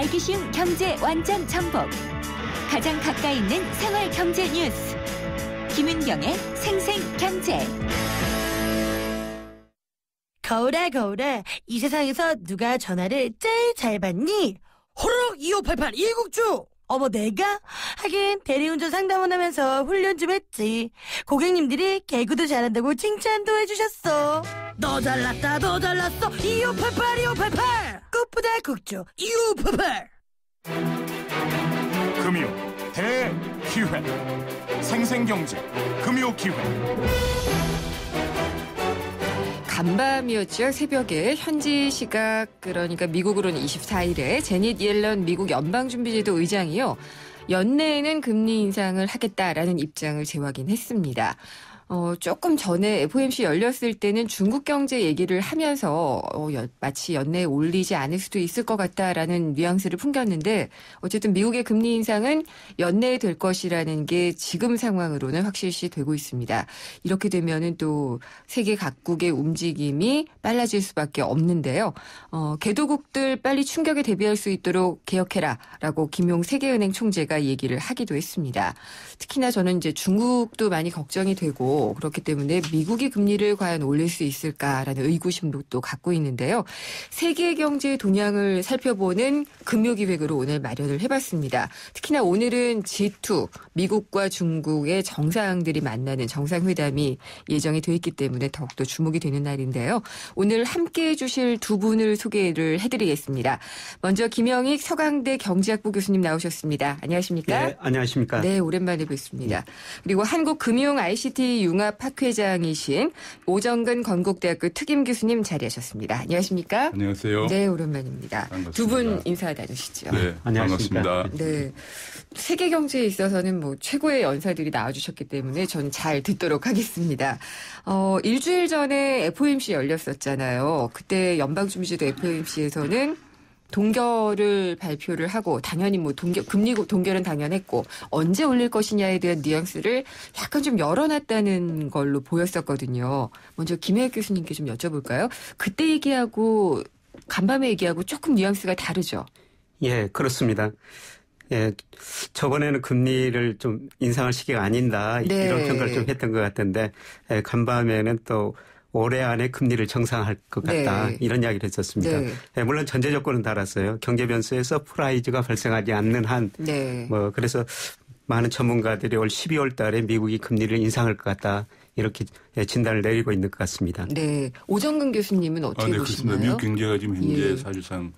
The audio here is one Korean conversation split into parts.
알기 쉬운 경제 완전 정복. 가장 가까이 있는 생활 경제 뉴스. 김은경의 생생경제. 거울아 이 세상에서 누가 전화를 제일 잘 받니? 호로록 2588 이국주. 어머 내가? 하긴 대리운전 상담원 하면서 훈련 좀 했지. 고객님들이 개그도 잘한다고 칭찬도 해주셨어. 너 잘났다 너 잘났어 2588 꽃보다 국주 2588. 금요 대기회 생생경제 금요기회. 간밤이었죠. 새벽에 현지 시각 그러니까 미국으로는 24일에 제닛 옐런 미국 연방준비제도 의장이요. 연내에는 금리 인상을 하겠다라는 입장을 재확인했습니다. 조금 전에 FOMC 열렸을 때는 중국 경제 얘기를 하면서 마치 연내에 올리지 않을 수도 있을 것 같다라는 뉘앙스를 풍겼는데 어쨌든 미국의 금리 인상은 연내에 될 것이라는 게 지금 상황으로는 확실시 되고 있습니다. 이렇게 되면은 또 세계 각국의 움직임이 빨라질 수밖에 없는데요. 개도국들 빨리 충격에 대비할 수 있도록 개혁해라라고 김용 세계은행 총재가 얘기를 하기도 했습니다. 특히나 저는 이제 중국도 많이 걱정이 되고 그렇기 때문에 미국이 금리를 과연 올릴 수 있을까라는 의구심도 또 갖고 있는데요. 세계 경제 동향을 살펴보는 금요기획으로 오늘 마련을 해봤습니다. 특히나 오늘은 G2, 미국과 중국의 정상들이 만나는 정상회담이 예정이 돼 있기 때문에 더욱더 주목이 되는 날인데요. 오늘 함께해 주실 두 분을 소개를 해드리겠습니다. 먼저 김영익 서강대 경제학부 교수님 나오셨습니다. 안녕하십니까? 네, 안녕하십니까? 네, 오랜만에 뵙습니다. 그리고 한국금융 ICT 융합학회장이신 오정근 건국대학교 특임 교수님 자리하셨습니다. 안녕하십니까? 안녕하세요. 네, 오랜만입니다. 두 분 인사 나누시죠. 네, 반갑습니다. 네, 세계 경제에 있어서는 뭐 최고의 연사들이 나와주셨기 때문에 저는 잘 듣도록 하겠습니다. 일주일 전에 FOMC 열렸었잖아요. 그때 연방준비제도 FOMC에서는 동결을 발표를 하고 당연히 뭐 금리 동결은 당연했고 언제 올릴 것이냐에 대한 뉘앙스를 약간 좀 열어놨다는 걸로 보였었거든요. 먼저 김혜혁 교수님께 좀 여쭤볼까요? 그때 얘기하고 간밤에 얘기하고 조금 뉘앙스가 다르죠? 예, 그렇습니다. 예, 저번에는 금리를 좀 인상할 시기가 아닌다 네. 이런 평가를 좀 했던 것 같은데 간밤에는 또 올해 안에 금리를 정상할 것 같다. 네. 이런 이야기를 했었습니다. 네. 네, 물론 전제 조건은 달았어요. 경제 변수에 서프라이즈가 발생하지 않는 한. 네. 그래서 많은 전문가들이 올 12월 달에 미국이 금리를 인상할 것 같다. 이렇게 진단을 내리고 있는 것 같습니다. 네. 오정근 교수님은 어떻게 네, 보시나요? 그렇습니다. 미국 경제가 지금 현재 예. 사실상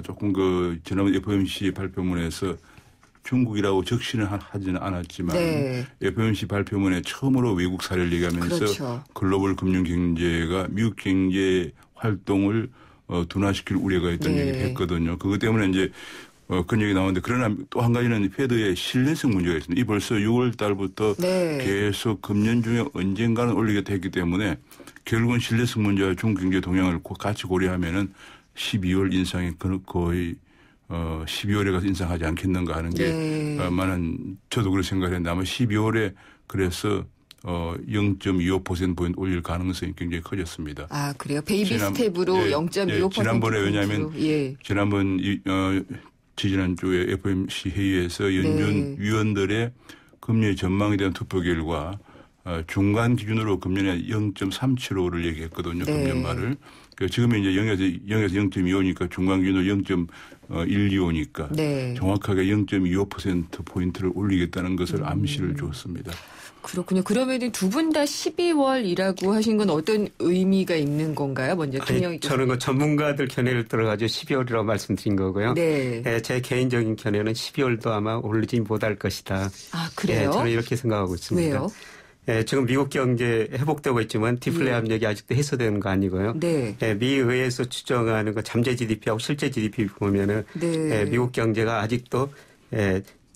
조금 지난번 FOMC 발표문에서 중국이라고 적시는 하지는 않았지만 네. FOMC 발표문에 처음으로 외국 사례를 얘기하면서 그렇죠. 글로벌 금융 경제가 미국 경제 활동을 둔화시킬 우려가 있다는 네. 얘기를 했거든요. 그것 때문에 이제 그런 얘기 나오는데 그러나 또 한 가지는 페드의 신뢰성 문제가 있습니다. 이 벌써 6월 달부터 네. 계속 금년 중에 언젠가는 올리겠다 했기 때문에 결국은 신뢰성 문제와 중국 경제 동향을 같이 고려하면은 12월 인상이 거의 12월에 가서 인상하지 않겠는가 하는 게 많은 저도 그렇게 생각했는데 아마 12월에 그래서 0.25%포인트 올릴 가능성이 굉장히 커졌습니다. 아, 그래요? 베이비 스텝으로 0.25%. 지난번에 왜냐하면 지난번 지난주에 FOMC 회의에서 연준 위원들의 금리 전망에 대한 투표 결과 중간 기준으로 금년에 0.375를 얘기했거든요. 네. 금년 말을. 지금은 이제 0에서 0.25니까 중간 기준으로 0.125니까 네. 정확하게 0.25%포인트를 올리겠다는 것을 암시를 줬습니다. 그렇군요. 그러면은 두 분 다 12월이라고 하신 건 어떤 의미가 있는 건가요? 먼저 김영익 교수님. 저는 전문가들 견해를 들어가지고 12월이라고 말씀드린 거고요. 네. 제 개인적인 견해는 12월도 아마 오르지 못할 것이다. 아, 그래요? 저는 이렇게 생각하고 있습니다. 왜요? 지금 미국 경제 회복되고 있지만 디플레 압력이 아직도 해소되는 거 아니고요. 네. 미 의회에서 추정하는 거 잠재 GDP하고 실제 GDP 보면은 미국 경제가 아직도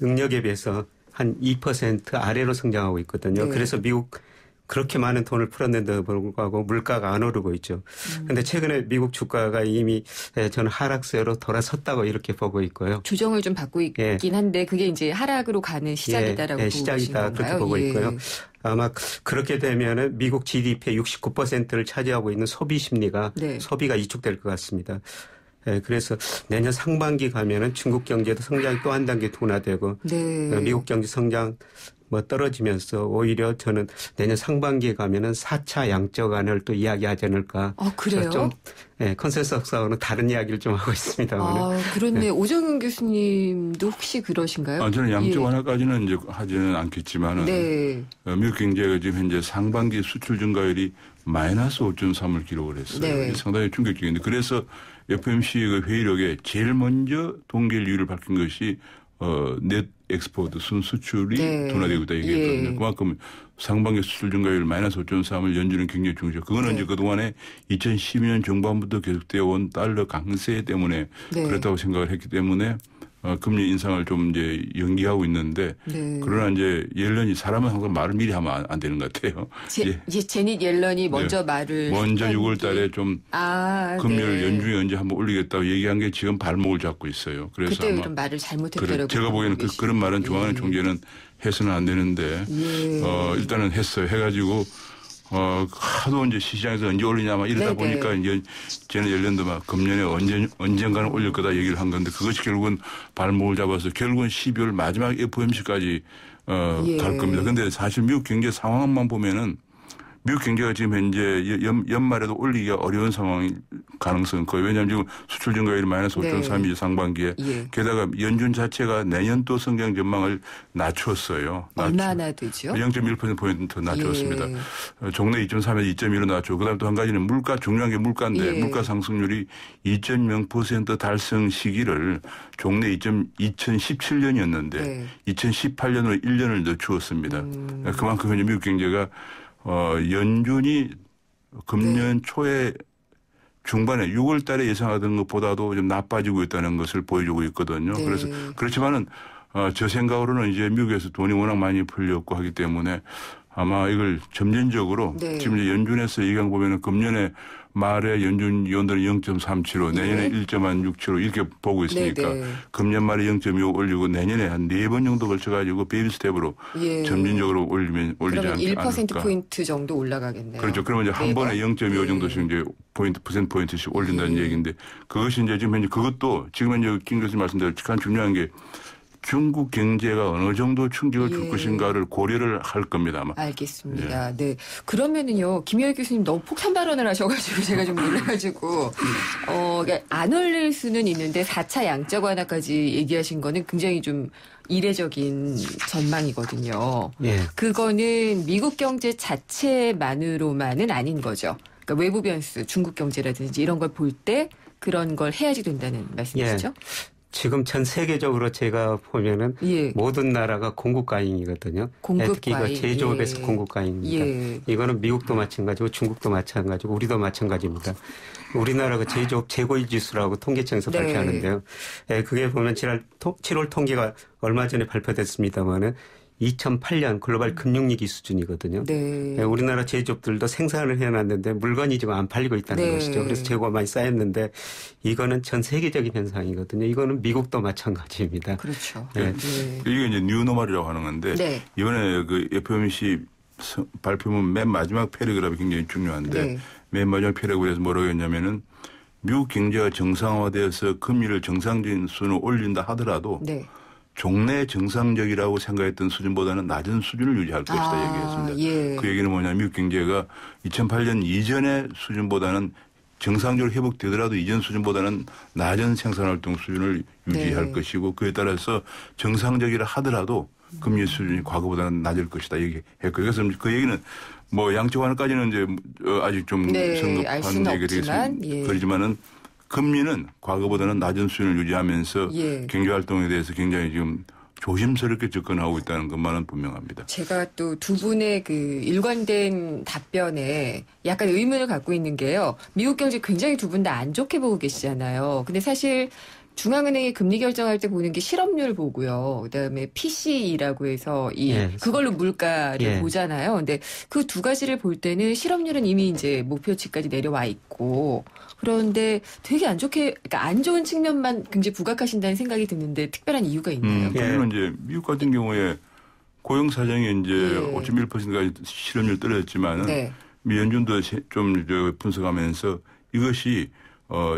능력에 비해서 한 2% 아래로 성장하고 있거든요. 네. 그래서 미국 그렇게 많은 돈을 풀었는데도 불구하고 물가가 안 오르고 있죠. 그런데 최근에 미국 주가가 이미 저는 하락세로 돌아섰다고 이렇게 보고 있고요. 조정을 좀 받고 있긴 한데 그게 이제 하락으로 가는 시작이다라고 보고 시작이다 그렇게 보고 있고요. 아마 그렇게 되면은 미국 GDP의 69%를 차지하고 있는 소비 심리가 소비가 위축될 것 같습니다. 그래서 내년 상반기 가면은 중국 경제도 성장이 또 한 단계 둔화되고 네. 미국 경제 성장 떨어지면서 오히려 저는 내년 상반기에 가면은 4차 양적 완화를 또 이야기하지 않을까. 그래요? 좀 컨센서스하고는 다른 이야기를 좀 하고 있습니다만. 그렇네. 네. 오정은 교수님도 혹시 그러신가요? 저는 양적 완화까지는 이제 하지는 않겠지만은 네. 미국 경제가 지금 현재 상반기 수출 증가율이 마이너스 5.3을 기록을 했어요. 네. 이게 상당히 충격적인데 그래서 FOMC 그 회의록에 제일 먼저 동결 이유를 밝힌 것이 넷 엑스포트 순수출이 네. 둔화되고 있다 얘기했거든요. 예. 그만큼 상반기 수출 증가율 마이너스 5.3을 연준은 굉장히 중요죠. 그거는 이제 그동안에 2012년 중반부터 계속되어 온 달러 강세 때문에 그렇다고 생각을 했기 때문에 금리 인상을 좀 이제 연기하고 있는데 그러나 이제 옐런이 사람은 항상 말을 미리 하면 안 되는 것 같아요. 이제 제닛 옐런이 먼저 말을 먼저 6월 달에 좀 금리를 연준이 언제 한번 올리겠다고 얘기한 게 지금 발목을 잡고 있어요. 그래서 그때 아마 이런 말을 잘못했더라고요. 제가 보기에는 그런 말은 중앙은행 총재는 해서는 안 되는데 일단은 했어요. 해가지고 하도 이제 시장에서 언제 올리냐 막 이러다 보니까 이제 쟤는 옐런도 막 금년에 언젠가는 올릴 거다 얘기를 한 건데 그것이 결국은 발목을 잡아서 결국은 12월 마지막 FOMC까지 갈 겁니다. 근데 사실 미국 경제 상황만 보면은 미국 경제가 지금 현재 연말에도 올리기가 어려운 상황일 가능성은 거의 왜냐하면 지금 수출 증가율이 마이너스 5.3이죠 상반기에. 게다가 연준 자체가 내년도 성장 전망을 낮췄어요. 얼마나 되죠? 0.1%포인트 낮췄습니다. 종래 2.3에서 2.1로 낮췄고 그다음 또 한 가지는 물가 중요한 게 물가인데 물가 상승률이 2.0% 달성 시기를 종래 2017년이었는데 2018년으로 1년을 늦추었습니다. 그만큼 현재 미국 경제가 연준이 금년 초에 중반에 6월 달에 예상하던 것보다도 좀 나빠지고 있다는 것을 보여주고 있거든요. 그래서 그렇지만은 저 생각으로는 이제 미국에서 돈이 워낙 많이 풀렸고 하기 때문에 아마 이걸 점진적으로 지금 이제 연준에서 얘기한 거 보면은 금년에 말에 연준 위원들은 0.37로 내년에 1.67로 이렇게 보고 있으니까 금년 말에 0.25 올리고 내년에 한 4번 정도 걸쳐가지고 베이비 스텝으로 점진적으로 올리지 그러면 않을까. 1%포인트 정도 올라가겠네요. 그렇죠. 그러면 이제 한 번에 0.25 정도씩 이제 퍼센트포인트씩 올린다는 얘기인데 그것이 이제 지금 현재 그것도 지금 현재 김 교수님 말씀대로 참 중요한 게 중국 경제가 어느 정도 충격을 줄 것인가를 고려를 할 겁니다. 아마. 알겠습니다. 네. 그러면은요, 김효일 교수님 너무 폭탄 발언을 하셔가지고 제가 좀 놀라가지고, 그러니까 안 올릴 수는 있는데 4차 양적 완화까지 얘기하신 거는 굉장히 좀 이례적인 전망이거든요. 그거는 미국 경제 자체만으로만은 아닌 거죠. 그러니까 외부 변수, 중국 경제라든지 이런 걸 볼 때 그런 걸 해야지 된다는 말씀이시죠? 지금 전 세계적으로 제가 보면은 모든 나라가 공급과잉이거든요. 특히 이거 제조업에서 공급과잉입니다. 이거는 미국도 마찬가지고 중국도 마찬가지고 우리도 마찬가지입니다. 우리나라가 제조업 재고일 지수라고 통계청에서 발표하는데요. 그게 보면 7월 통계가 얼마 전에 발표됐습니다마는 2008년 글로벌 금융위기 수준이거든요. 우리나라 제조업들도 생산을 해놨는데 물건이 지금 안 팔리고 있다는 것이죠. 그래서 재고가 많이 쌓였는데 이거는 전 세계적인 현상이거든요. 이거는 미국도 마찬가지입니다. 그렇죠. 이게 이제 뉴노멀이라고 하는 건데 이번에 그 FOMC 발표문 맨 마지막 패러그래프가 굉장히 중요한데 맨 마지막 패러그래프에서 뭐라고 했냐면은 미국 경제가 정상화되어서 금리를 정상적인 수준으로 올린다 하더라도 종래 정상적이라고 생각했던 수준보다는 낮은 수준을 유지할 것이다 얘기했습니다. 그 얘기는 뭐냐면 미국 경제가 2008년 이전의 수준보다는 정상적으로 회복되더라도 이전 수준보다는 낮은 생산활동 수준을 유지할 것이고 그에 따라서 정상적이라 하더라도 금리 수준이 과거보다는 낮을 것이다 얘기했고 그래서 그 얘기는 뭐 양적 완화까지는 이제 아직 좀 성급한 얘기가 되겠습니다. 그렇지만은 금리는 과거보다는 낮은 수준을 유지하면서 경제활동에 대해서 굉장히 지금 조심스럽게 접근하고 있다는 것만은 분명합니다. 제가 또 두 분의 그 일관된 답변에 약간 의문을 갖고 있는 게요. 미국 경제 굉장히 두 분 다 안 좋게 보고 계시잖아요. 근데 사실 중앙은행이 금리 결정할 때 보는 게 실업률 보고요. 그다음에 PCE라고 해서 그걸로 물가를 보잖아요. 근데 그 두 가지를 볼 때는 실업률은 이미 이제 목표치까지 내려와 있고 그런데 되게 안 좋게 그러니까 안 좋은 측면만 굉장히 부각하신다는 생각이 드는데 특별한 이유가 있나요? 그리고 이제 미국 같은 경우에 고용 사정이 이제 5.1%까지 실업률 떨어졌지만은 미 연준도 좀 분석하면서 이것이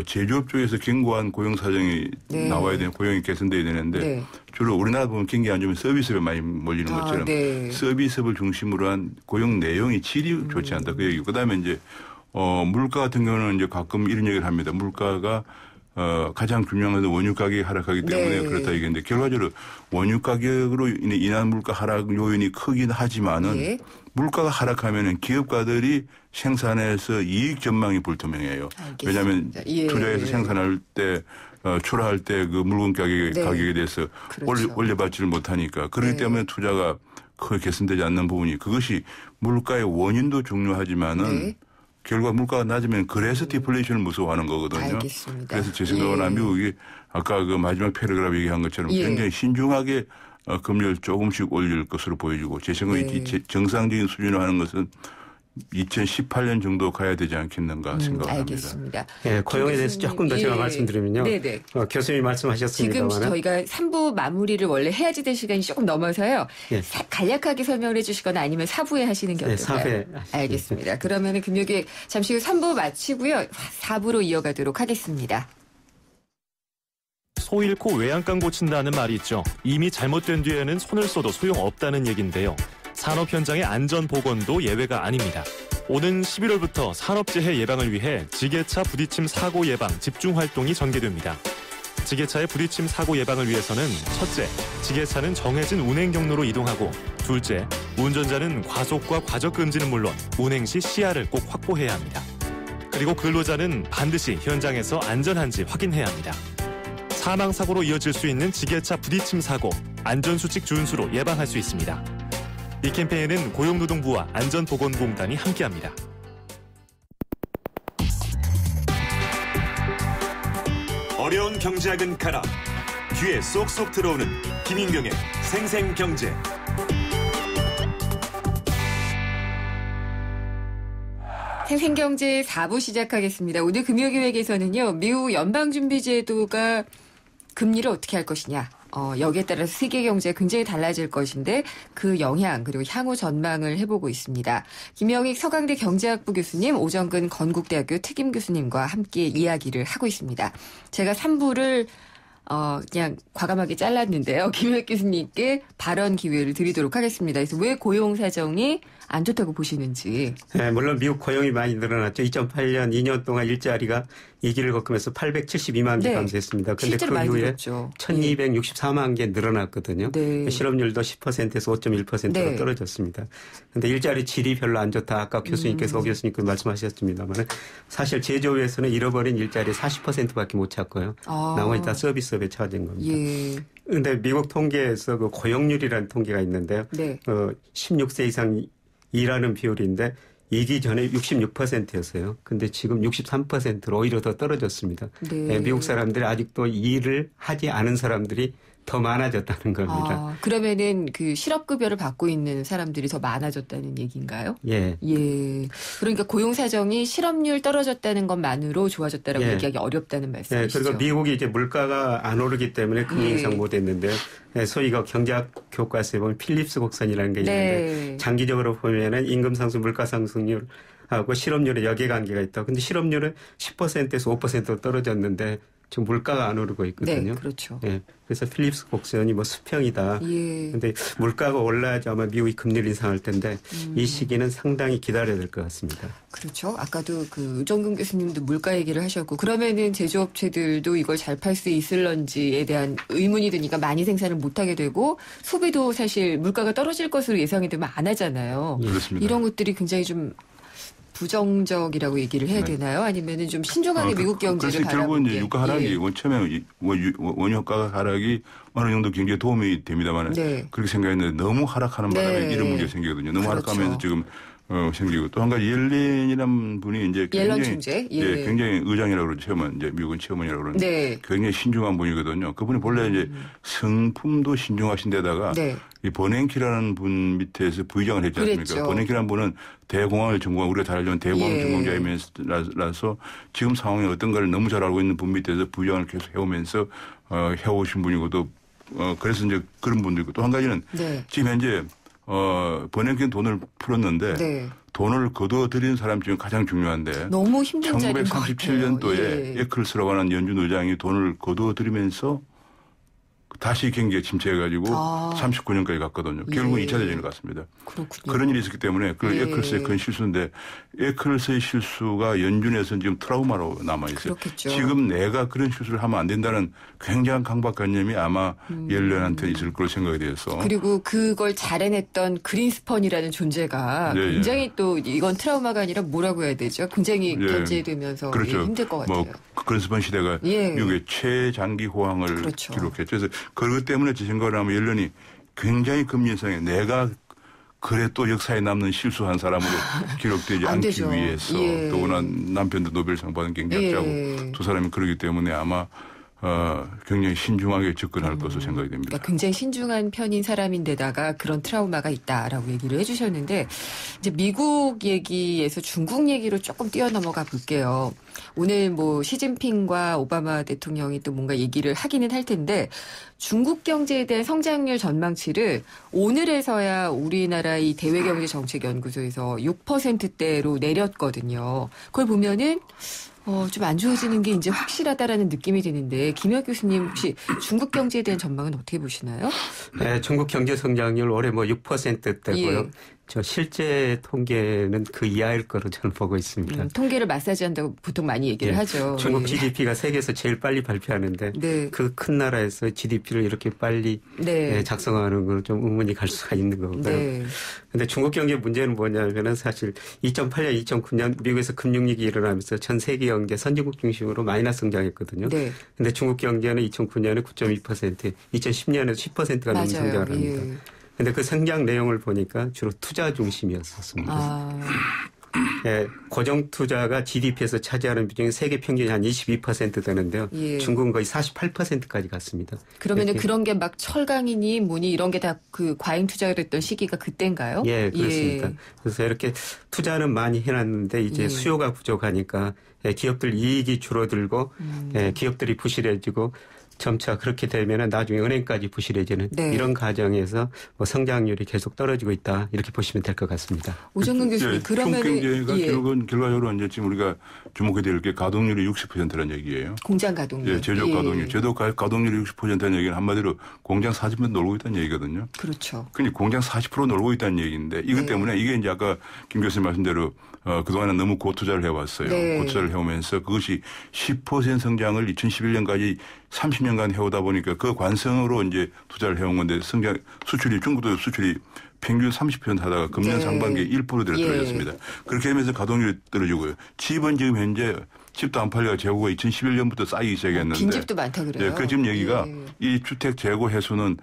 제조업 쪽에서 견고한 고용 사정이 네. 나와야 되는 고용이 개선돼야 되는데 네. 주로 우리나라 보면 경기 안 좋으면 서비스업에 많이 몰리는 것처럼 네. 서비스업을 중심으로 한 고용 내용이 질이 좋지 않다. 그 얘기고 그다음에 이제 물가 같은 경우는 이제 가끔 이런 얘기를 합니다. 물가가 가장 중요한 것은 원유 가격이 하락하기 때문에 네. 그렇다 얘기했는데 결과적으로 원유 가격으로 인한 물가 하락 요인이 크긴 하지만은 네. 물가가 하락하면은 기업가들이 생산해서 이익 전망이 불투명해요. 알겠습니다. 왜냐하면 예. 투자해서 생산할 때 출하할 때 그 물건 가격에 대해서 그렇죠. 올려받지를 못하니까 그렇기 때문에 투자가 크게 개선되지 않는 부분이 그것이 물가의 원인도 중요하지만은 결과 물가가 낮으면 그래서 디플레이션을 무서워하는 거거든요. 알겠습니다. 그래서 제 생각은 미국이 아까 그 마지막 패러그래프 얘기한 것처럼 굉장히 신중하게 금리를 조금씩 올릴 것으로 보여지고 제 생각에 정상적인 수준으로 하는 것은 2018년 정도 가야 되지 않겠는가 생각합니다. 알겠습니다. 네, 고용에 대해서 조금 더 제가 말씀드리면요. 네네. 교수님이 말씀하셨습니다만 지금 저희가 3부 마무리를 원래 해야지 될 시간이 조금 넘어서요. 네. 간략하게 설명을 해 주시거나 아니면 4부에 하시는 게 어떨까요? 네, 4부에 알겠습니다. 그러면 금요일 잠시 후 3부 마치고요. 4부로 이어가도록 하겠습니다. 소 잃고 외양간 고친다는 말이 있죠. 이미 잘못된 뒤에는 손을 써도 소용없다는 얘긴데요. 산업 현장의 안전 보건도 예외가 아닙니다. 오는 11월부터 산업재해 예방을 위해 지게차 부딪힘 사고 예방 집중 활동이 전개됩니다. 지게차의 부딪힘 사고 예방을 위해서는 첫째, 지게차는 정해진 운행 경로로 이동하고 둘째, 운전자는 과속과 과적 금지는 물론 운행 시 시야를 꼭 확보해야 합니다. 그리고 근로자는 반드시 현장에서 안전한지 확인해야 합니다. 사망사고로 이어질 수 있는 지게차 부딪힘 사고, 안전수칙 준수로 예방할 수 있습니다. 이 캠페인은 고용노동부와 안전보건공단이 함께합니다. 어려운 경제학은 가라. 귀에 쏙쏙 들어오는 김인경의 생생경제. 생생경제 4부 시작하겠습니다. 오늘 금요기획에서는요. 미국 연방준비제도가 금리를 어떻게 할 것이냐. 여기에 따라서 세계 경제가 굉장히 달라질 것인데 그 영향 그리고 향후 전망을 해보고 있습니다. 김영익 서강대 경제학부 교수님, 오정근 건국대학교 특임 교수님과 함께 이야기를 하고 있습니다. 제가 3부를 그냥 과감하게 잘랐는데요. 김영익 교수님께 발언 기회를 드리도록 하겠습니다. 그래서 왜 고용 사정이 안 좋다고 보시는지. 네, 물론 미국 고용이 많이 늘어났죠. 2008년 2년 동안 일자리가 2기를 겪으면서 872만 개 감소했습니다. 그런데 그 이후에 늘었죠. 1264만 개 늘어났거든요. 네. 실업률도 10%에서 5.1%로 떨어졌습니다. 그런데 일자리 질이 별로 안 좋다. 아까 교수님께서 교수님께서 말씀하셨습니다만 사실 제조업에서는 잃어버린 일자리 40%밖에 못 찾고요. 나머지 다 서비스업에 찾은 겁니다. 그런데 미국 통계에서 그 고용률이라는 통계가 있는데요. 16세 이상 일하는 비율인데 2기 전에 66%였어요. 근데 지금 63%로 오히려 더 떨어졌습니다. 미국 사람들이 아직도 일을 하지 않은 사람들이 더 많아졌다는 겁니다. 그러면은 그 실업급여를 받고 있는 사람들이 더 많아졌다는 얘기인가요? 예. 그러니까 고용 사정이 실업률 떨어졌다는 것만으로 좋아졌다라고 얘기하기 어렵다는 말씀이시죠? 그리고 미국이 이제 물가가 안 오르기 때문에 금리 인상 못 했는데요. 소위가 경제학 교과서에 보면 필립스 곡선이라는 게 있는데 장기적으로 보면은 임금 상승, 물가 상승률 하고 실업률의 역외관계가 있다. 근데 실업률은 10%에서 5% 떨어졌는데 지금 물가가 안 오르고 있거든요. 네, 그렇죠. 그래서 필립스 곡선이 수평이다. 근데 물가가 올라야지 아마 미국이 금리를 인상할 텐데 이 시기는 상당히 기다려야 될 것 같습니다. 그렇죠. 아까도 그 우정근 교수님도 물가 얘기를 하셨고 그러면은 제조업체들도 이걸 잘 팔 수 있을런지에 대한 의문이 드니까 많이 생산을 못하게 되고 소비도 사실 물가가 떨어질 것으로 예상이 되면 안 하잖아요. 그렇습니다. 이런 것들이 굉장히 좀 부정적이라고 얘기를 해야 되나요? 아니면은 좀 신중하게 미국 경제를 바라보는 결국은 이제 유가 하락이 처음에 원유 가격 하락이 어느 정도 경제에 도움이 됩니다만 그렇게 생각했는데 너무 하락하는 바람에 이런 문제가 생기거든요. 너무 하락하면서 지금 생기고 또 한 가지 옐렌이라는 분이 이제 옐런 총재 굉장히 의장이라고 그러죠. 체험은 이제 미국은 체험원이라고 그러는데 굉장히 신중한 분이거든요. 그분이 본래 이제 성품도 신중하신 데다가 이 버냉키라는 분 밑에서 부의장을 했지 않습니까? 그랬죠. 버냉키라는 분은 대공황을 전공한 우리가 다 알려면 대공황 전공자이면서 지금 상황이 어떤가를 너무 잘 알고 있는 분 밑에서 부의장을 계속 해오면서 해오신 분이고 또 그래서 이제 그런 분들이고 또 한 가지는 지금 현재 번역된 돈을 풀었는데 네. 돈을 거둬들인 사람 중에 가장 중요한데 너무 힘든 자리인 것 같아요. 1937년도에 예. 에클스라고 하는 연준 의장이 돈을 거둬들이면서 다시 경기에 침체해가지고 39년까지 갔거든요. 결국은 2차 대전을 갔습니다. 그렇군요. 그런 일이 있었기 때문에 그 에클스의 큰 실수인데 에클스의 실수가 연준에서는 지금 트라우마로 남아있어요. 그렇겠죠. 지금 내가 그런 실수를 하면 안 된다는 굉장한 강박관념이 아마 옐런한테 있을 걸로 생각이 돼서. 그리고 그걸 잘 해냈던 그린스펀이라는 존재가 예, 굉장히 또 이건 트라우마가 아니라 뭐라고 해야 되죠? 굉장히 견제되면서 그렇죠. 힘들 것 같아요. 그린스펀 시대가 미국의 최장기 호황을 그렇죠. 기록했죠. 그래서 그것 때문에 제 생각을 하면 옐런이 굉장히 금리 인상에 내가 그래 또 역사에 남는 실수한 사람으로 기록되지 않기 되죠. 위해서 더구나 남편도 노벨상 받은 경제학자고 두 사람이 그러기 때문에 아마 굉장히 신중하게 접근할 것으로 생각이 됩니다. 그러니까 굉장히 신중한 편인 사람인데다가 그런 트라우마가 있다라고 얘기를 해주셨는데 이제 미국 얘기에서 중국 얘기로 조금 뛰어넘어가 볼게요. 오늘 뭐 시진핑과 오바마 대통령이 또 뭔가 얘기를 하기는 할 텐데 중국 경제에 대한 성장률 전망치를 오늘에서야 우리나라 이 대외경제정책연구소에서 6%대로 내렸거든요. 그걸 보면은 좀 안 좋아지는 게 이제 확실하다라는 느낌이 드는데 김혁 교수님 혹시 중국 경제에 대한 전망은 어떻게 보시나요? 네, 중국 경제 성장률 올해 뭐 6%대고요. 예. 저 실제 통계는 그 이하일 거로 저는 보고 있습니다. 통계를 마사지한다고 보통 많이 얘기를 하죠. 중국 GDP가 세계에서 제일 빨리 발표하는데 그 큰 나라에서 GDP를 이렇게 빨리 작성하는 건 좀 의문이 갈 수가 있는 거고요. 그런데 중국 경제 문제는 뭐냐면은 사실 2008년, 2009년 미국에서 금융위기 일어나면서 전 세계 경제 선진국 중심으로 마이너스 성장했거든요. 그런데 중국 경제는 2009년에 9.2%, 2010년에도 10%가 넘는 성장을 합니다. 근데 그 성장 내용을 보니까 주로 투자 중심이었었습니다. 고정 투자가 GDP에서 차지하는 비중이 세계 평균이 한 22% 되는데요. 중국은 거의 48%까지 갔습니다. 그러면은 그런 게 막 철강이니 뭐니 이런 게 다 그 과잉 투자를 했던 시기가 그때인가요? 예, 그렇습니다. 그래서 이렇게 투자는 많이 해놨는데 이제 수요가 부족하니까 기업들 이익이 줄어들고 기업들이 부실해지고 점차 그렇게 되면 나중에 은행까지 부실해지는 이런 과정에서 뭐 성장률이 계속 떨어지고 있다 이렇게 보시면 될 것 같습니다. 오정근 교수님 그러면은 중경제가 결과적으로 이제 지금 우리가 주목해야 될 게 가동률이 60%라는 얘기예요. 공장 가동률. 제조업 가동률. 제조업 가동률이 60%라는 얘기는 한마디로 공장 40% 놀고 있다는 얘기거든요. 그렇죠. 그러니까 공장 40% 놀고 있다는 얘기인데 이것 때문에 이게 이제 아까 김 교수님 말씀대로 그동안은 너무 고투자를 해왔어요. 고투자를 해오면서 그것이 10% 성장을 2011년까지 30년간 해오다 보니까 그 관성으로 이제 투자를 해온 건데 수출이 중국도 수출이 평균 30% 하다가 금년 상반기에 1%대로 떨어졌습니다. 그렇게 하면서 가동률이 떨어지고요. 집은 지금 현재 집도 안 팔려가 재고가 2011년부터 쌓이기 시작했는데. 빈집도 많다 그래요. 그 지금 얘기가 이 주택 재고 해소는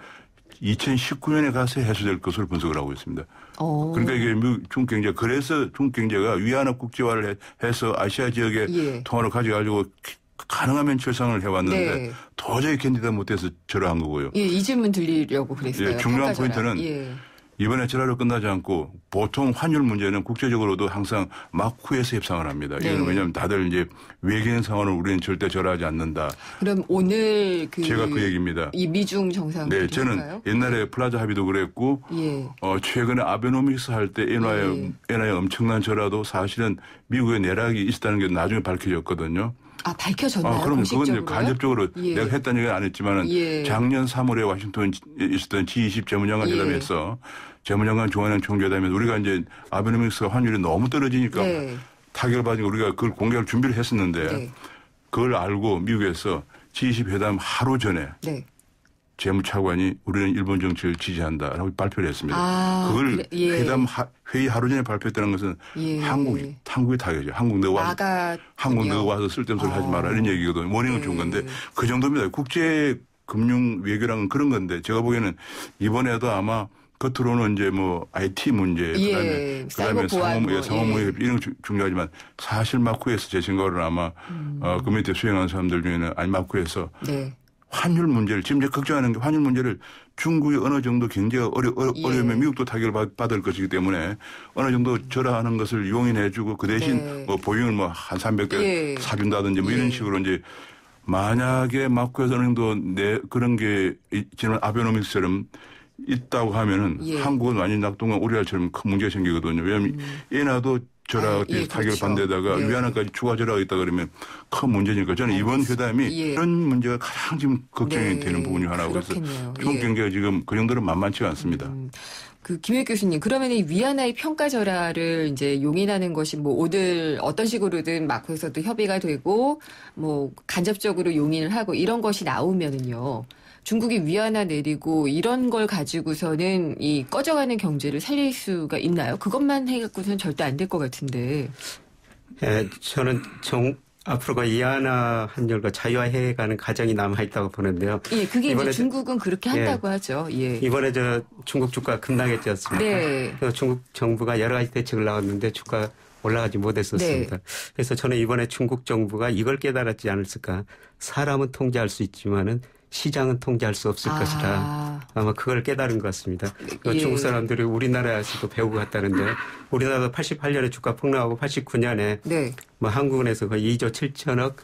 2019년에 가서 해소될 것으로 분석을 하고 있습니다. 그러니까 이게 중국 경제 그래서 중국 경제가 위안화 국제화를 해서 아시아 지역의 통화를 가져가지고 가능하면 철상을 해왔는데 도저히 견디다 못해서 절하한 거고요. 이 질문 드리려고 그랬어요. 중요한 포인트는 이번에 절하로 끝나지 않고 보통 환율 문제는 국제적으로도 항상 막후에서 협상을 합니다. 이건 왜냐하면 다들 이제 외계인 상황을 우리는 절대 절하하지 않는다. 그럼 오늘 제가 그 얘기입니다. 이 미중 정상. 네, 저는 할까요? 옛날에 플라자 합의도 그랬고 최근에 아베노믹스 할 때 엔화의 엄청난 절하도 사실은 미국의 내락이 있었다는 게 나중에 밝혀졌거든요. 밝혀졌나요? 그럼 그건 이제 간접적으로 내가 했다는 얘기는 안 했지만은 작년 3월에 워싱턴에 있었던 G20 재무장관 회담에서 재무장관 중앙은행 총재회담에서 우리가 이제 아베노믹스가 환율이 너무 떨어지니까 타격을 받으니까 우리가 그걸 공개할 준비를 했었는데 그걸 알고 미국에서 G20 회담 하루 전에 재무차관이 우리는 일본 정책을 지지한다라고 발표를 했습니다. 그걸 회담 회의 하루 전에 발표했다는 것은 한국이 타격이죠. 한국 너 와서 쓸데없는 소리 하지 마라 이런 얘기거든요. 워닝을 준 건데 그 정도입니다. 국제 금융 외교랑은 그런 건데 제가 보기에는 이번에도 아마 겉으로는 이제 뭐 IT 문제 그다음에 상호무역 이런 거 중요하지만 사실 마쿠에서 제 생각으로는 아마 그 밑에 수행하는 사람들 중에는 마쿠에서 환율 문제를 지금 이제 걱정하는 게 환율 문제를 중국이 어느 정도 경제가 어려우면 미국도 타격을 받을 것이기 때문에 어느 정도 절하하는 것을 용인해주고 그 대신 뭐 보잉을 뭐 한 300배 사준다든지 뭐 이런 식으로 이제 만약에 마쿠에서 어느 정도 그런 게 지난 아베노믹스처럼 있다고 하면은 한국은 완전히 낙동강 오리알처럼 큰 문제가 생기거든요. 왜냐하면 엔화도 절하가 타격을 그렇죠. 반대다가 위안화까지 추가 절하가 있다 그러면 큰 문제니까 저는 이번 회담이 이런 문제가 가장 지금 걱정이 되는 부분이 하나고 그래서 한국 경제가 지금 그 정도로 만만치가 않습니다. 김효익 교수님, 그러면 이 위안화의 평가 절하를 이제 용인하는 것이 뭐 오늘 어떤 식으로든 마크에서도 협의가 되고 뭐 간접적으로 용인을 하고 이런 것이 나오면은요. 중국이 위안화 내리고 이런 걸 가지고서는 이 꺼져가는 경제를 살릴 수가 있나요? 그것만 해갖고서는 절대 안 될 것 같은데. 저는 앞으로가 위안화 환율과 자유화해가는 과정이 남아있다고 보는데요. 예, 그게 이제 중국은 그렇게 한다고 하죠. 예. 이번에 중국 주가 급락했지 않습니까? 네. 그래서 중국 정부가 여러 가지 대책을 나왔는데 주가 올라가지 못했었습니다. 네. 그래서 저는 이번에 중국 정부가 이걸 깨달았지 않았을까. 사람은 통제할 수 있지만은 시장은 통제할 수 없을 것이라 아마 그걸 깨달은 것 같습니다. 중국 사람들이 우리나라에서도 배우고 갔다는데 우리나라도 88년에 주가 폭락하고 89년에 뭐 한국은행에서 거의 2조 7천억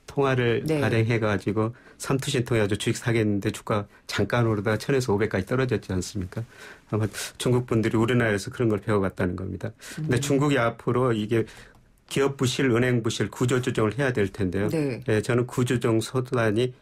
통화를 발행해가지고 3투신 통해가지고 주식 사겠는데 주가 잠깐 오르다가 1000에서 500까지 떨어졌지 않습니까? 아마 중국 분들이 우리나라에서 그런 걸 배워갔다는 겁니다. 근데 중국이 앞으로 이게 기업 부실, 은행 부실 구조조정을 해야 될 텐데요. 저는 구조조정 소단이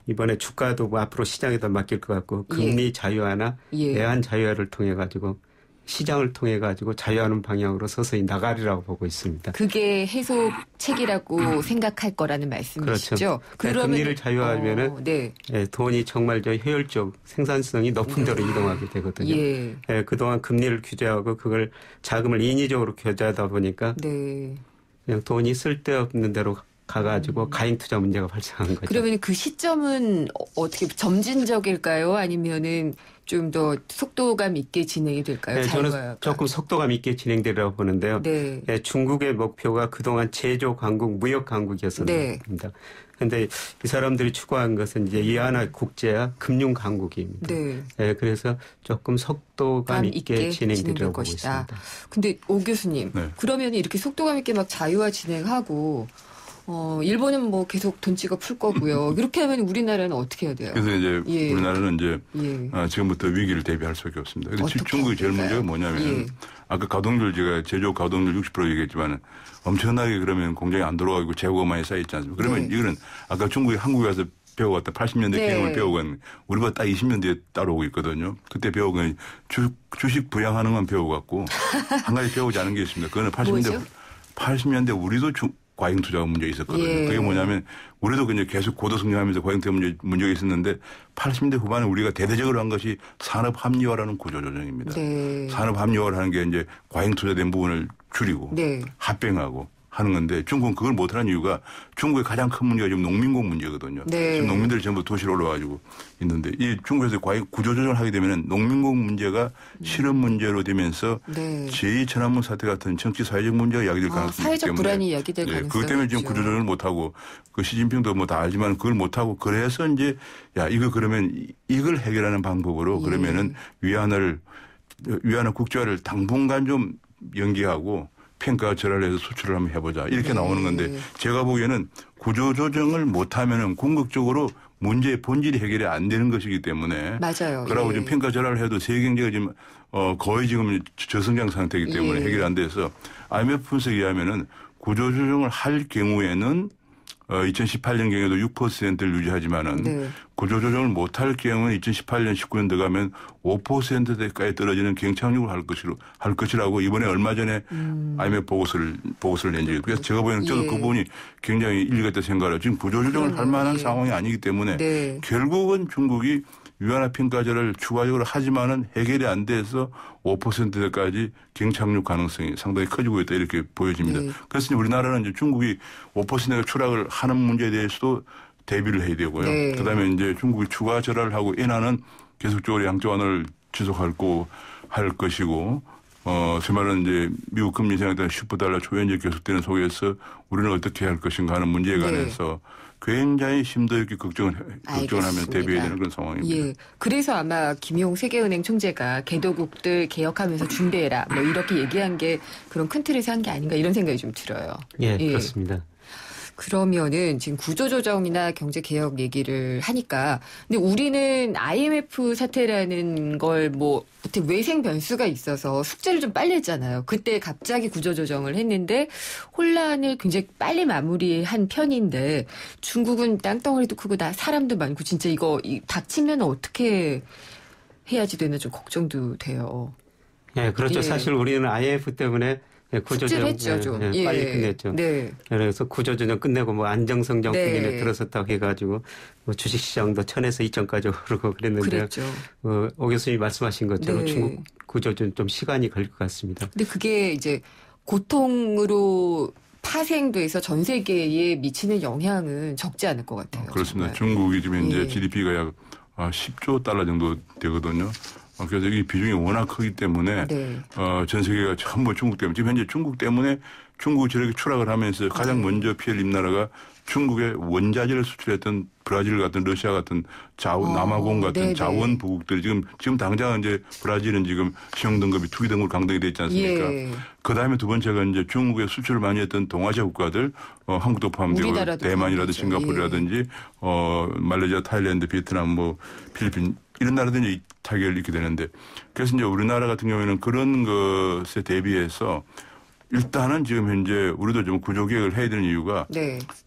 이번에 주가도 뭐 앞으로 시장에다 맡길 것 같고 금리 자유화나 외환 자유화를 통해 가지고 시장을 통해 가지고 자유하는 방향으로 서서히 나가리라고 보고 있습니다. 그게 해소책이라고 생각할 거라는 말씀이시죠? 그렇죠. 그러면 금리를 자유화하면은 돈이 정말 효율적 생산성이 높은 데로 이동하게 되거든요. 그동안 금리를 규제하고 그걸 자금을 인위적으로 규제하다 보니까 그냥 돈이 쓸데없는 데로 가가지고 가행 투자 문제가 발생한 거죠. 그러면 그 시점은 어떻게 점진적일까요? 아니면은 좀 더 속도감 있게 진행이 될까요? 저는 조금 속도감 있게 진행되리라고 보는데요. 중국의 목표가 그동안 제조 강국, 무역 강국이었습니다. 그런데 이 사람들이 추구한 것은 이제 위안화 국제화 금융 강국입니다. 그래서 조금 속도감 있게 진행되리라고 보고 있습니다. 근데 오 교수님, 그러면 이렇게 속도감 있게 막 자유화 진행하고 일본은 뭐 계속 돈 찍어 풀 거고요. 이렇게 하면 우리나라는 어떻게 해야 돼요? 그래서 이제 우리나라는 이제 지금부터 위기를 대비할 수밖에 없습니다. 근데 중국의 제일 문제가 뭐냐면 아까 가동률 제가 제조 가동률 60% 얘기했지만 엄청나게 그러면 공장이 안 돌아가고 재고가 많이 쌓여있지 않습니까? 그러면 이거는 아까 중국이 한국에 가서 배워왔다 80년대 경험을 배우건 우리가 딱 20년대에 따라오고 있거든요. 그때 배우건 주식 부양하는 건 배워갖고 한 가지 배우지 않은 게 있습니다. 그거는 80년대 우리도 과잉 투자가 문제가 있었거든요. 그게 뭐냐면 우리도 그냥 계속 고도 성장하면서 과잉 투자 문제가 있었는데 80년대 후반에 우리가 대대적으로 한 것이 산업 합리화라는 구조 조정입니다. 산업 합리화를 하는 게 이제 과잉 투자된 부분을 줄이고 합병하고 하는 건데 중국은 그걸 못하는 이유가 중국의 가장 큰 문제가 지금 농민공 문제거든요. 지금 농민들이 전부 도시로 올라와가지고 있는데 이 중국에서 과잉 구조조정을 하게 되면 농민공 문제가 실업 문제로 되면서 제2천안문 사태 같은 정치 사회적 문제가 야기될 가능성이 있기 때문에 사회적 불안이 야기될 가능성이 그것 때문에 지금 구조조정을 못하고 그 시진핑도 뭐 다 알지만 그걸 못하고 그래서 이제 이거 그러면 이걸 해결하는 방법으로 그러면은 위안화 국제화를 당분간 좀 연기하고 평가 절하를 해서 수출을 한번 해보자. 이렇게 나오는 건데 제가 보기에는 구조조정을 못하면은 궁극적으로 문제의 본질이 해결이 안 되는 것이기 때문에. 그러고 지금 평가 절하를 해도 세계 경제가 지금 거의 지금 저성장 상태이기 때문에 해결이 안 돼서 IMF 분석에 의하면은 구조조정을 할 경우에는 2018년 경에도 6%를 유지하지만은 구조조정을 못할 경우는 2018년, 19년 들어가면 5%대까지 떨어지는 경착륙을 할 것이라고 이번에 얼마 전에 IMF 보고서를 낸 적이 그래서 제가 보기에는 저도 그 부분이 굉장히 일리가 있다고 생각해요. 지금 구조조정을 할 만한 상황이 아니기 때문에 결국은 중국이 위안화 평가절을 추가적으로 하지만은 해결이 안 돼서 5%대까지 경착륙 가능성이 상당히 커지고 있다 이렇게 보여집니다. 그래서 우리나라는 이제 중국이 5%가 추락을 하는 문제에 대해서도 대비를 해야 되고요. 그다음에 이제 중국이 추가 절하를 하고 엔화는 계속적으로 양적 완화를 지속할 것이고 제 말은 이제 미국 금리 인상에 따른 슈퍼달러 초현적 계속되는 속에서 우리는 어떻게 할 것인가 하는 문제에 관해서 굉장히 심도 있게 걱정을 하면 대비해야 되는 그런 상황입니다. 그래서 아마 김용 세계은행 총재가 개도국들 개혁하면서 준비해라 뭐 이렇게 얘기한 게 그런 큰 틀에서 한 게 아닌가 이런 생각이 좀 들어요. 그렇습니다. 그러면은 지금 구조조정이나 경제개혁 얘기를 하니까 근데 우리는 IMF 사태라는 걸 뭐 어떻게 외생 변수가 있어서 숙제를 좀 빨리 했잖아요. 그때 갑자기 구조조정을 했는데 혼란을 굉장히 빨리 마무리한 편인데 중국은 땅덩어리도 크고 사람도 많고 진짜 이거 닥치면 어떻게 해야지 되나 좀 걱정도 돼요. 네, 그렇죠. 사실 우리는 IMF 때문에 구조조정 빨리 끝냈죠. 네. 그래서 구조조정 끝내고 뭐 안정성장 국면에 들어섰다고 해가지고 뭐 주식시장도 1000에서 2000까지 오르고 그랬는데요. 오 교수님이 말씀하신 것처럼 중국 구조조정 좀 시간이 걸릴 것 같습니다. 근데 그게 이제 고통으로 파생돼서 전 세계에 미치는 영향은 적지 않을 것 같아요. 그렇습니다. 정말. 중국이 지금 이제 GDP가 약 10조 달러 정도 되거든요. 그래서 이 비중이 워낙 크기 때문에 전 세계가 전부 중국 때문에 지금 현재 중국 때문에 중국이 저렇게 추락을 하면서 가장 먼저 피해를 입는 나라가 중국의 원자재를 수출했던 브라질 같은 러시아 같은 남아공 같은 자원 부국들이 지금 당장 이제 브라질은 지금 신용 등급이 투기 등급 강등이 돼 있지 않습니까? 그 다음에 두 번째가 이제 중국에 수출을 많이 했던 동아시아 국가들 한국도 포함되고 대만이라든지 싱가포르라든지 말레이시아, 타일랜드, 베트남, 뭐 필리핀 이런 나라들이 타격을 입게 되는데 그래서 이제 우리나라 같은 경우에는 그런 것에 대비해서 일단은 지금 현재 우리도 좀 구조개혁을 해야 되는 이유가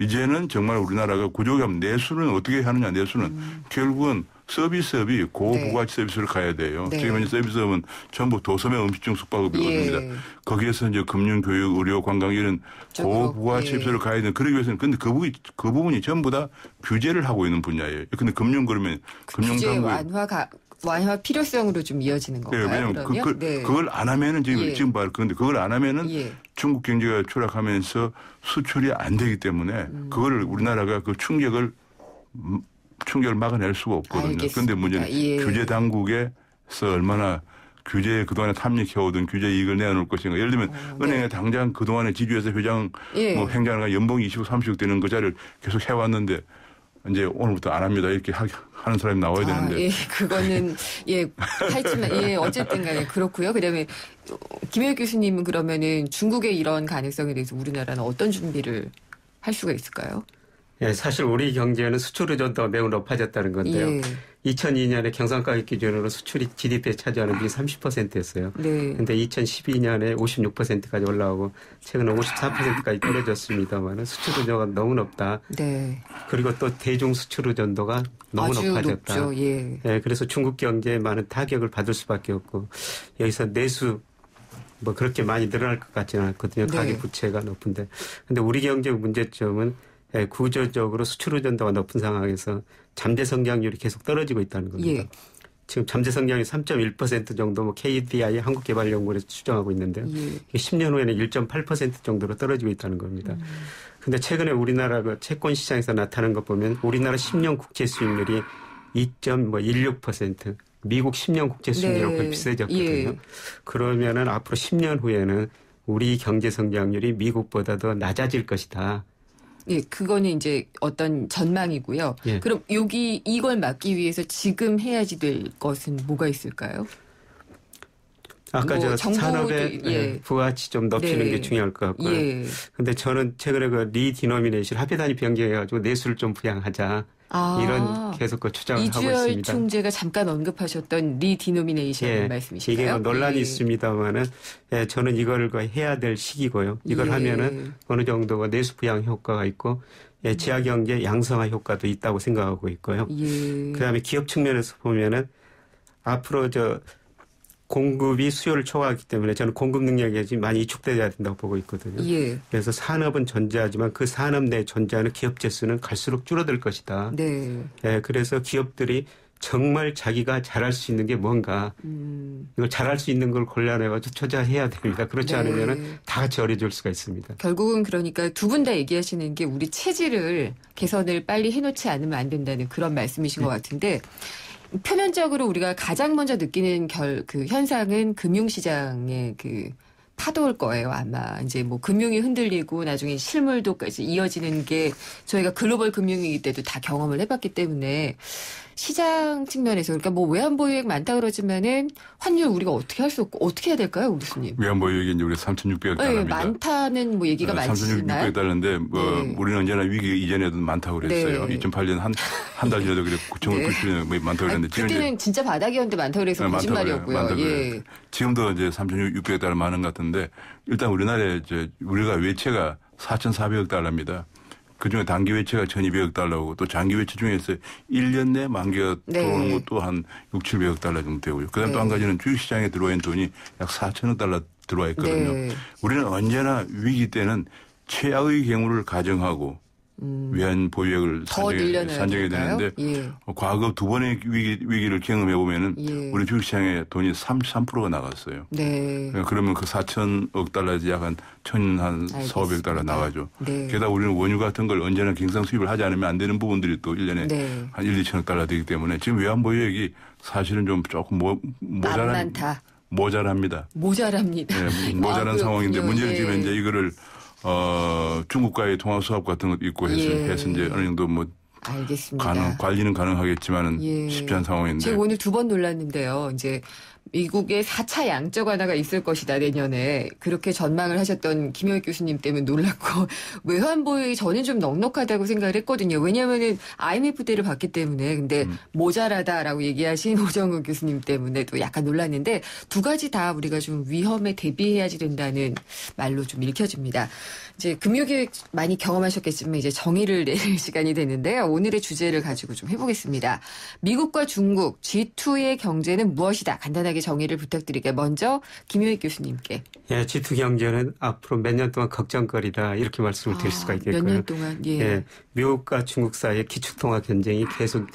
이제는 정말 우리나라가 구조개혁 내수는 어떻게 하느냐 내수는 결국은 서비스업이 고부가치 서비스를 가야 돼요. 지금 현재 서비스업은 전부 도소매 음식점 숙박업이거든요. 거기에서 이제 금융, 교육, 의료, 관광 이런 고부가치 서비스를 가야 되는 그러기 위해서는 근데 그 부분이 전부 다 규제를 하고 있는 분야예요. 근데 금융 그러면 규제 완화 필요성으로 좀 이어지는 건가요? 왜냐하면 그걸 안 하면은 지금 봐요. 그런데 그걸 안 하면은 중국 경제가 추락하면서 수출이 안 되기 때문에 그거를 우리나라가 그 충격을 막아낼 수가 없거든요. 그런데 문제는 규제 당국에서 얼마나 규제에 그동안에 탐닉해오던 규제 이익을 내놓을 것인가. 예를 들면 은행에 당장 그동안에 지주회사 회장 뭐 행정가 연봉이 20억 30억 되는 그 자리를 계속 해왔는데 이제 오늘부터 안 합니다. 이렇게 하는 사람이 나와야 되는데. 그거는 하지만 어쨌든 간에 그렇고요. 그다음에 김혜욱 교수님은 그러면은 중국의 이런 가능성에 대해서 우리나라는 어떤 준비를 할 수가 있을까요? 사실 우리 경제는 수출 의존도가 매우 높아졌다는 건데요. 2002년에 경상가격 기준으로 수출이 GDP에 차지하는 비율이 30%였어요. 그런데 2012년에 56%까지 올라오고 최근에 54%까지 떨어졌습니다만 수출 의존도가 너무 높다. 그리고 또 대중 수출 의존도가 너무 높아졌다. 높죠. 그래서 중국 경제에 많은 타격을 받을 수밖에 없고 여기서 내수 뭐 그렇게 많이 늘어날 것 같지는 않거든요. 가계 부채가 높은데. 근데 우리 경제 문제점은 구조적으로 수출 의존도가 높은 상황에서 잠재 성장률이 계속 떨어지고 있다는 겁니다. 지금 잠재 성장률이 3.1% 정도 뭐 KDI 한국개발연구원에서 추정하고 있는데요. 10년 후에는 1.8% 정도로 떨어지고 있다는 겁니다. 그런데 최근에 우리나라 그 채권 시장에서 나타난 것 보면 우리나라 10년 국채 수익률이 2.16%, 미국 10년 국채 수익률하고 거의 비슷해졌거든요. 그러면은 앞으로 10년 후에는 우리 경제 성장률이 미국보다 더 낮아질 것이다. 그거는 이제 어떤 전망이고요. 그럼 이걸 막기 위해서 지금 해야지 될 것은 뭐가 있을까요? 아까 산업의 부가가치 좀 높이는 게 중요할 것 같고요. 근데 저는 최근에 그 리디노미네이션 화폐 단위 변경해가지고 내수를 좀 부양하자. 이런 계속 그 주장을 하고 있습니다. 이주열 총재가 잠깐 언급하셨던 리디노미네이션 말씀이신가요? 이게 논란이 있습니다만은 저는 이걸 해야 될 시기고요. 이걸 하면은 어느 정도가 내수 부양 효과가 있고 지하 경제 양성화 효과도 있다고 생각하고 있고요. 그다음에 기업 측면에서 보면은 앞으로 공급이 수요를 초과하기 때문에 저는 공급 능력이 지금 많이 위축되어야 된다고 보고 있거든요. 그래서 산업은 존재하지만 그 산업 내에 존재하는 기업체 수는 갈수록 줄어들 것이다. 그래서 기업들이 정말 자기가 잘할 수 있는 게 뭔가 이걸 잘할 수 있는 걸 골라내가지고 투자해야 됩니다. 그렇지 않으면 다 같이 어려질 수가 있습니다. 결국은 그러니까 두 분 다 얘기하시는 게 우리 체질을 개선을 빨리 해놓지 않으면 안 된다는 그런 말씀이신 것 같은데 표면적으로 우리가 가장 먼저 느끼는 그 현상은 금융시장의 그 파도일 거예요, 아마. 이제 뭐 금융이 흔들리고 나중에 실물도까지 이어지는 게 저희가 글로벌 금융위기 때도 다 경험을 해봤기 때문에 시장 측면에서 그러니까 뭐 외환보유액 많다 그러지만은 환율 우리가 어떻게 할 수 없고 어떻게 해야 될까요, 우리 교수님? 외환보유액이 이제 우리 3,600억 달러입니다. 네, 많다는 뭐 얘기가 많지나요? 3,600억 달러인데 뭐 네. 우리는 언제나 위기 이전에도 많다고 그랬어요. 네. 2008년 한 달 전에도 그랬고 9,900년 뭐 많다고 그랬는데 그때는 진짜 바닥이었는데 많다고 그래서 거짓말이었고요. 예. 지금도 이제 3,600억 달러 많은 것 같은데 일단 우리나라에 이제 우리가 외채가 4,400억 달러입니다. 그중에 단기 외채가 1,200억 달러고 또 장기 외채 중에서 1년 내 만기가 들어오는 것도 한 6, 700억 달러 정도 되고요. 그다음 또 한 가지는 주식시장에 들어와 있는 돈이 약 4천억 달러 들어와 있거든요. 네. 우리는 언제나 위기 때는 최악의 경우를 가정하고 외환 보유액을 산정해야 되는데 예. 과거 두 번의 위기를 경험해 보면은 예. 우리 주식시장에 돈이 33%가 나갔어요. 네. 그러면 그 4천억 달러에서 약 한 1,400억 달러 나가죠. 네. 게다가 우리는 원유 같은 걸 언제나 경상 수입을 하지 않으면 안 되는 부분들이 또 1년에 네. 한 1, 2천억 달러 되기 때문에 지금 외환 보유액이 사실은 좀 조금 모자랍니다. 모자랍니다. 네, 모자란 상황인데 문제는 지금 이제 이거를 중국과의 통화 수합 같은 것도 있고 해서 이제 어느 정도 뭐 알겠습니다. 관리는 가능하겠지만은 쉽지 않은 상황인데. 제가 오늘 2번 놀랐는데요. 이제 미국의 4차 양적 완화가 있을 것이다 내년에 그렇게 전망을 하셨던 김효익 교수님 때문에 놀랐고 외환보유액이 저는 좀 넉넉하다고 생각을 했거든요. 왜냐하면은 IMF 때를 봤기 때문에 근데 모자라다라고 얘기하신 오정훈 교수님 때문에도 약간 놀랐는데 두 가지 다 우리가 좀 위험에 대비해야지 된다는 말로 좀 읽혀집니다. 이제 금융기획 많이 경험하셨겠지만 이제 정의를 내릴 시간이 됐는데요. 오늘의 주제를 가지고 좀 해보겠습니다. 미국과 중국 G2의 경제는 무엇이다? 간단하게 정의를 부탁드릴게요. 먼저 김효익 교수님께. 예, G2 경제는 앞으로 몇 년 동안 걱정거리다 이렇게 말씀을 드릴 수가 있겠고요. 몇 년 동안. 예. 예, 미국과 중국 사이의 기축통화 경쟁이 계속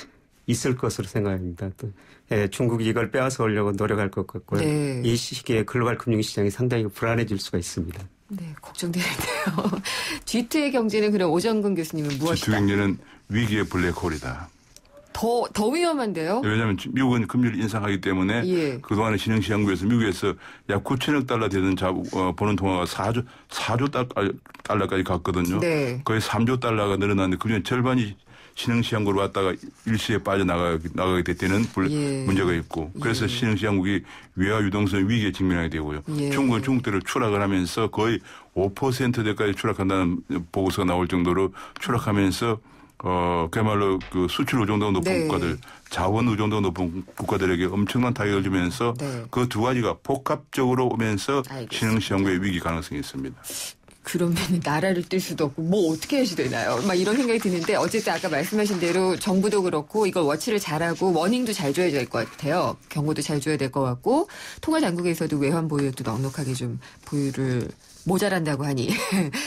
있을 것으로 생각합니다. 또 예, 중국이 이걸 빼앗아 오려고 노력할 것 같고요. 네. 이 시기에 글로벌 금융시장이 상당히 불안해질 수가 있습니다. 네, 걱정되는데요. G2의 경제는 그럼 오정근 교수님은 무엇이다? G2 경제는 위기의 블랙홀이다. 더 위험한데요? 왜냐하면 미국은 금리를 인상하기 때문에 예. 그동안에 신흥시장국에서 미국에서 약 9천억 달러 되는 보는 통화가 4조 달러까지 갔거든요. 네. 거의 3조 달러가 늘어났는데 그중에 절반이 신흥시장국으로 왔다가 일시에 빠져나가게 됐다는 예. 문제가 있고 그래서 예. 신흥시장국이 외화 유동성 위기에 직면하게 되고요. 예. 중국은 중국대로 추락을 하면서 거의 5%대까지 추락한다는 보고서가 나올 정도로 추락하면서 그야말로 그 수출 의존도가 높은 네. 국가들, 자원 의존도가 높은 국가들에게 엄청난 타격을 주면서 네. 그 두 가지가 복합적으로 오면서 신흥시장국의 위기 가능성이 있습니다. 그러면 나라를 뜰 수도 없고 뭐 어떻게 해야 되나요? 막 이런 생각이 드는데 어쨌든 아까 말씀하신 대로 정부도 그렇고 이걸 워치를 잘하고 워닝도 잘 줘야 될 것 같아요. 경고도 잘 줘야 될 것 같고 통화당국에서도 외환 보유액도 넉넉하게 좀 보유를 모자란다고 하니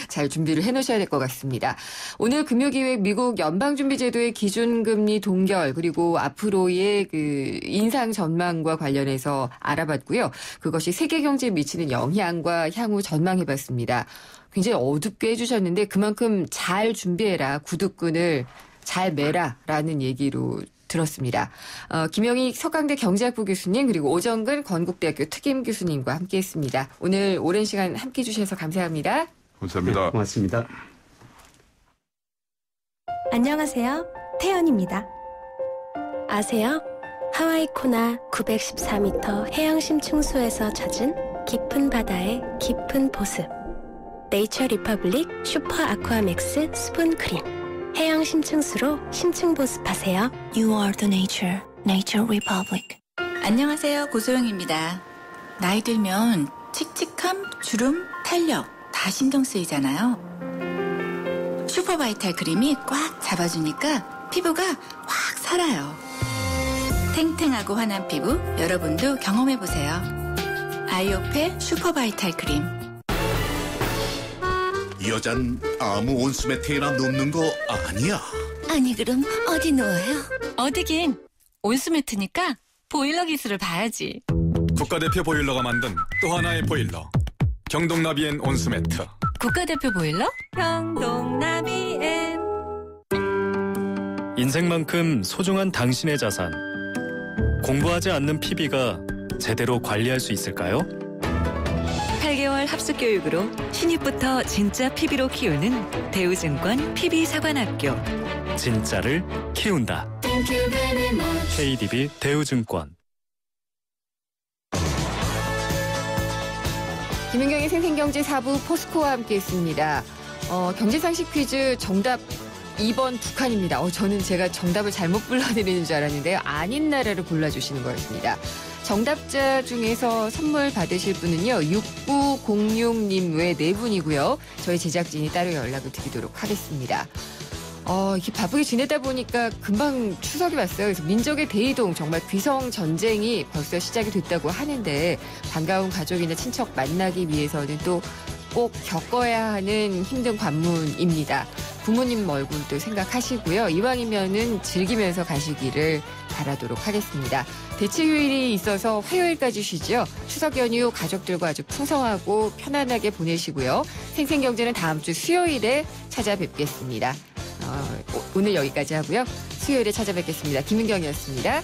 잘 준비를 해놓으셔야 될 것 같습니다. 오늘 금요기획 미국 연방준비제도의 기준금리 동결 그리고 앞으로의 그 인상 전망과 관련해서 알아봤고요. 그것이 세계 경제에 미치는 영향과 향후 전망해봤습니다. 굉장히 어둡게 해주셨는데 그만큼 잘 준비해라. 구두끈을 잘 매라라는 얘기로 들었습니다. 김영희 서강대 경제학부 교수님 그리고 오정근 건국대학교 특임 교수님과 함께했습니다. 오늘 오랜 시간 함께해 주셔서 감사합니다. 감사합니다. 네, 고맙습니다. 안녕하세요. 태연입니다. 아세요? 하와이 코나 914m 해양심층수에서 찾은 깊은 바다의 깊은 보습. 네이처 리퍼블릭 슈퍼 아쿠아맥스 수분 크림. 해양 심층수로 심층 보습하세요. You are the nature, Nature Republic. 안녕하세요. 고소영입니다. 나이 들면 칙칙함, 주름, 탄력 다 신경 쓰이잖아요. 슈퍼바이탈 크림이 꽉 잡아주니까 피부가 확 살아요. 탱탱하고 환한 피부 여러분도 경험해보세요. 아이오페 슈퍼바이탈 크림. 여잔 아무 온수매트에나 눕는 거 아니야? 아니 그럼 어디 누워요? 어디긴 온수매트니까 보일러 기술을 봐야지. 국가대표 보일러가 만든 또 하나의 보일러 경동나비엔 온수매트. 국가대표 보일러? 경동나비엔. 인생만큼 소중한 당신의 자산. 공부하지 않는 PB가 제대로 관리할 수 있을까요? 8개월 합숙 교육으로 신입부터 진짜 PB로 키우는 대우증권 PB사관학교. 진짜를 키운다. KDB 대우증권. 김은경의 생생경제 4부 포스코와 함께했습니다. 경제상식 퀴즈 정답 2번 북한입니다. 저는 제가 정답을 잘못 불러드리는 줄 알았는데요. 아닌 나라를 골라주시는 거였습니다. 정답자 중에서 선물 받으실 분은요. 6906님 외 4분이고요. 저희 제작진이 따로 연락을 드리도록 하겠습니다. 이렇게 바쁘게 지내다 보니까 금방 추석이 왔어요. 그래서 민족의 대이동, 정말 귀성 전쟁이 벌써 시작이 됐다고 하는데 반가운 가족이나 친척 만나기 위해서는 또 꼭 겪어야 하는 힘든 관문입니다. 부모님 얼굴도 생각하시고요. 이왕이면은 즐기면서 가시기를 바라도록 하겠습니다. 대체 휴일이 있어서 화요일까지 쉬죠. 추석 연휴 가족들과 아주 풍성하고 편안하게 보내시고요. 생생경제는 다음 주 수요일에 찾아뵙겠습니다. 오늘 여기까지 하고요. 수요일에 찾아뵙겠습니다. 김은경이었습니다.